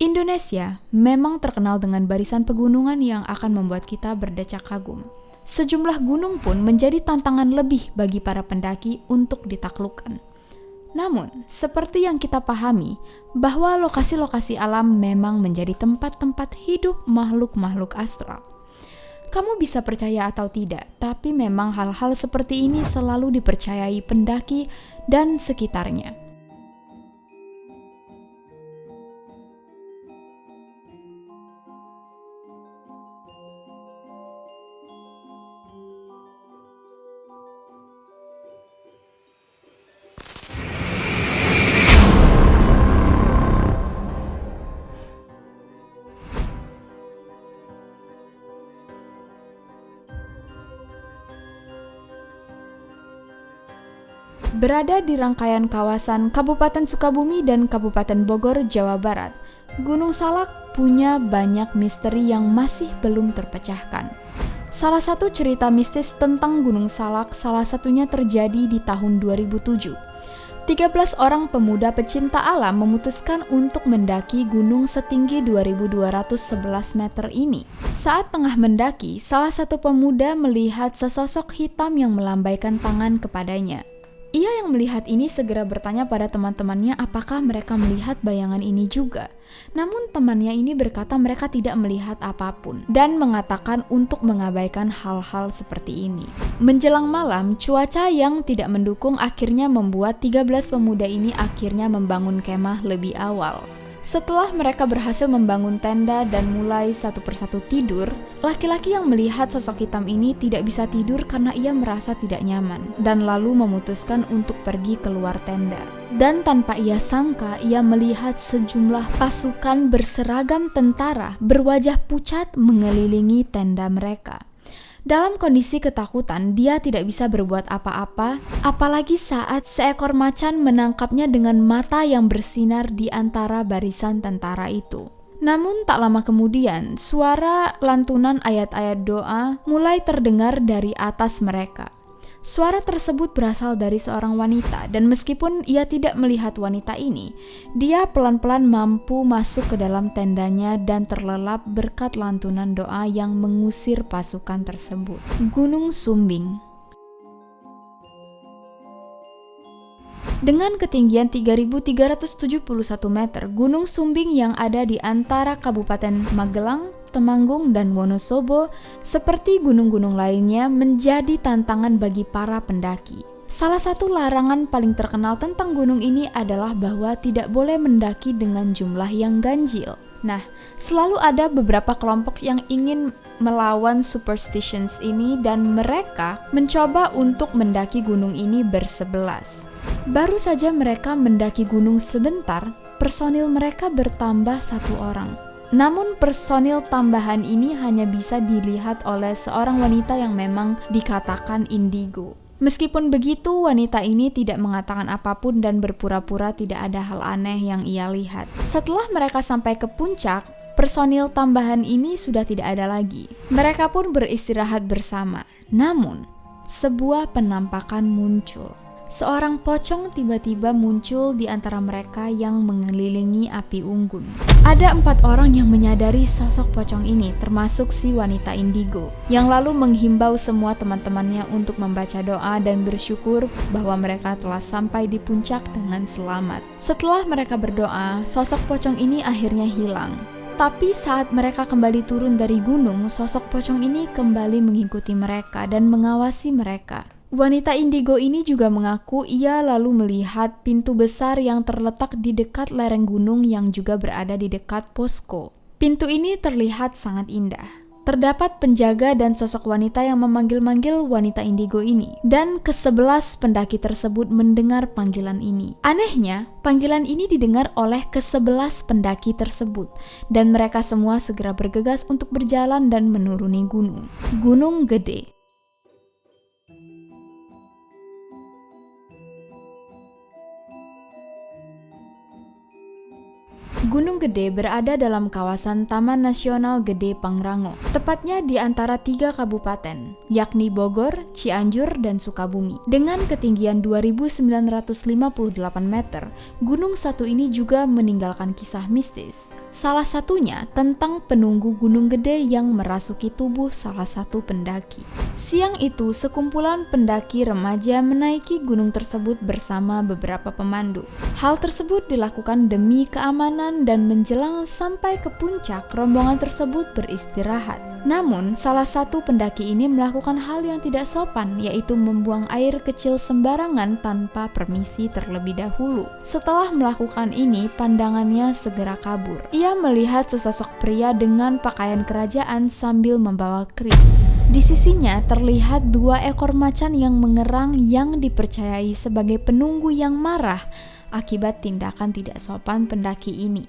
Indonesia memang terkenal dengan barisan pegunungan yang akan membuat kita berdecak kagum. Sejumlah gunung pun menjadi tantangan lebih bagi para pendaki untuk ditaklukkan. Namun, seperti yang kita pahami, bahwa lokasi-lokasi alam memang menjadi tempat-tempat hidup makhluk-makhluk astral. Kamu bisa percaya atau tidak, tapi memang hal-hal seperti ini selalu dipercayai pendaki dan sekitarnya. Berada di rangkaian kawasan Kabupaten Sukabumi dan Kabupaten Bogor, Jawa Barat, Gunung Salak punya banyak misteri yang masih belum terpecahkan. Salah satu cerita mistis tentang Gunung Salak salah satunya terjadi di tahun 2007. 13 orang pemuda pecinta alam memutuskan untuk mendaki gunung setinggi 2.211 meter ini. Saat tengah mendaki, salah satu pemuda melihat sesosok hitam yang melambaikan tangan kepadanya. Ia yang melihat ini segera bertanya pada teman-temannya apakah mereka melihat bayangan ini juga. Namun temannya ini berkata mereka tidak melihat apapun dan mengatakan untuk mengabaikan hal-hal seperti ini. Menjelang malam, cuaca yang tidak mendukung akhirnya membuat 13 pemuda ini akhirnya membangun kemah lebih awal. Setelah mereka berhasil membangun tenda dan mulai satu persatu tidur, laki-laki yang melihat sosok hitam ini tidak bisa tidur karena ia merasa tidak nyaman dan lalu memutuskan untuk pergi keluar tenda. Dan tanpa ia sangka, ia melihat sejumlah pasukan berseragam tentara berwajah pucat mengelilingi tenda mereka. Dalam kondisi ketakutan, dia tidak bisa berbuat apa-apa, apalagi saat seekor macan menangkapnya dengan mata yang bersinar di antara barisan tentara itu. Namun tak lama kemudian, suara lantunan ayat-ayat doa mulai terdengar dari atas mereka. Suara tersebut berasal dari seorang wanita, dan meskipun ia tidak melihat wanita ini, dia pelan-pelan mampu masuk ke dalam tendanya dan terlelap berkat lantunan doa yang mengusir pasukan tersebut. Gunung Sumbing. Dengan ketinggian 3.371 meter, Gunung Sumbing yang ada di antara Kabupaten Magelang, Temanggung, dan Wonosobo, seperti gunung-gunung lainnya, menjadi tantangan bagi para pendaki. Salah satu larangan paling terkenal tentang gunung ini adalah bahwa tidak boleh mendaki dengan jumlah yang ganjil. Nah, selalu ada beberapa kelompok yang ingin melawan superstitions ini dan mereka mencoba untuk mendaki gunung ini bersebelas. Baru saja mereka mendaki gunung sebentar, personil mereka bertambah 1 orang. Namun personil tambahan ini hanya bisa dilihat oleh seorang wanita yang memang dikatakan indigo. Meskipun begitu, wanita ini tidak mengatakan apapun dan berpura-pura tidak ada hal aneh yang ia lihat. Setelah mereka sampai ke puncak, personil tambahan ini sudah tidak ada lagi. Mereka pun beristirahat bersama. Namun, sebuah penampakan muncul. Seorang pocong tiba-tiba muncul di antara mereka yang mengelilingi api unggun. Ada 4 orang yang menyadari sosok pocong ini, termasuk si wanita indigo, yang lalu menghimbau semua teman-temannya untuk membaca doa dan bersyukur bahwa mereka telah sampai di puncak dengan selamat. Setelah mereka berdoa, sosok pocong ini akhirnya hilang. Tapi saat mereka kembali turun dari gunung, sosok pocong ini kembali mengikuti mereka dan mengawasi mereka. Wanita indigo ini juga mengaku ia lalu melihat pintu besar yang terletak di dekat lereng gunung yang juga berada di dekat posko. Pintu ini terlihat sangat indah. Terdapat penjaga dan sosok wanita yang memanggil-manggil wanita indigo ini, dan ke-11 pendaki tersebut mendengar panggilan ini. Anehnya, panggilan ini didengar oleh ke-11 pendaki tersebut, dan mereka semua segera bergegas untuk berjalan dan menuruni gunung. Gunung Gede. Gunung Gede berada dalam kawasan Taman Nasional Gede Pangrango, tepatnya di antara 3 kabupaten, yakni Bogor, Cianjur, dan Sukabumi. Dengan ketinggian 2.958 meter, gunung satu ini juga meninggalkan kisah mistis. Salah satunya tentang penunggu gunung gede yang merasuki tubuh salah satu pendaki. Siang itu, sekumpulan pendaki remaja menaiki gunung tersebut bersama beberapa pemandu. Hal tersebut dilakukan demi keamanan dan menjelang sampai ke puncak, rombongan tersebut beristirahat. Namun, salah satu pendaki ini melakukan hal yang tidak sopan, yaitu membuang air kecil sembarangan tanpa permisi terlebih dahulu. Setelah melakukan ini, pandangannya segera kabur. Ia melihat sesosok pria dengan pakaian kerajaan sambil membawa kris. Di sisinya terlihat 2 ekor macan yang mengerang yang dipercayai sebagai penunggu yang marah akibat tindakan tidak sopan pendaki ini.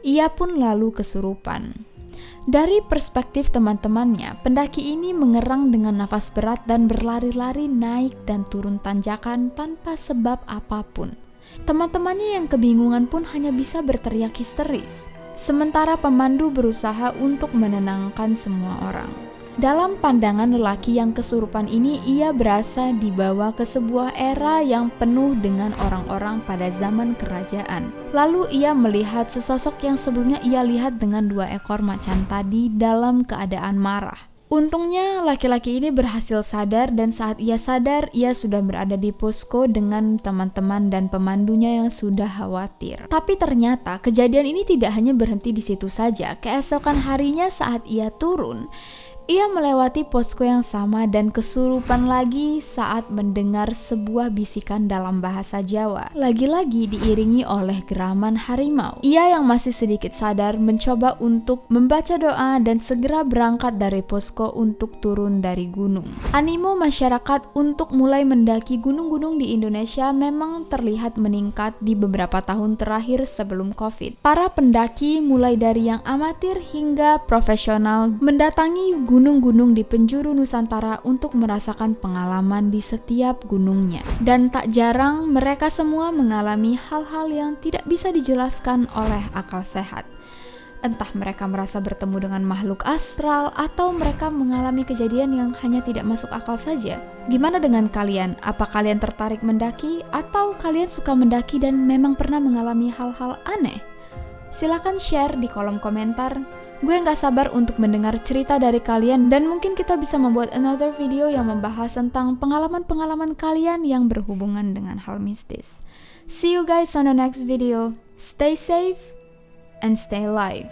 Ia pun lalu kesurupan. Dari perspektif teman-temannya, pendaki ini mengerang dengan nafas berat dan berlari-lari naik dan turun tanjakan tanpa sebab apapun. Teman-temannya yang kebingungan pun hanya bisa berteriak histeris. Sementara pemandu berusaha untuk menenangkan semua orang. Dalam pandangan lelaki yang kesurupan ini, ia berasa dibawa ke sebuah era yang penuh dengan orang-orang pada zaman kerajaan. Lalu ia melihat sesosok yang sebelumnya ia lihat dengan 2 ekor macan tadi dalam keadaan marah. Untungnya laki-laki ini berhasil sadar dan saat ia sadar, ia sudah berada di posko dengan teman-teman dan pemandunya yang sudah khawatir. Tapi ternyata kejadian ini tidak hanya berhenti di situ saja. Keesokan harinya saat ia turun, ia melewati posko yang sama dan kesurupan lagi saat mendengar sebuah bisikan dalam bahasa Jawa. Lagi-lagi diiringi oleh geraman harimau. Ia yang masih sedikit sadar mencoba untuk membaca doa dan segera berangkat dari posko untuk turun dari gunung. Animo masyarakat untuk mulai mendaki gunung-gunung di Indonesia memang terlihat meningkat di beberapa tahun terakhir sebelum COVID. Para pendaki mulai dari yang amatir hingga profesional mendatangi gunung-gunung di penjuru Nusantara untuk merasakan pengalaman di setiap gunungnya. Dan tak jarang mereka semua mengalami hal-hal yang tidak bisa dijelaskan oleh akal sehat. Entah mereka merasa bertemu dengan makhluk astral atau mereka mengalami kejadian yang hanya tidak masuk akal saja. Gimana dengan kalian? Apa kalian tertarik mendaki atau kalian suka mendaki dan memang pernah mengalami hal-hal aneh? Silakan share di kolom komentar. Gue gak sabar untuk mendengar cerita dari kalian dan mungkin kita bisa membuat another video yang membahas tentang pengalaman-pengalaman kalian yang berhubungan dengan hal mistis. See you guys on the next video. Stay safe and stay alive.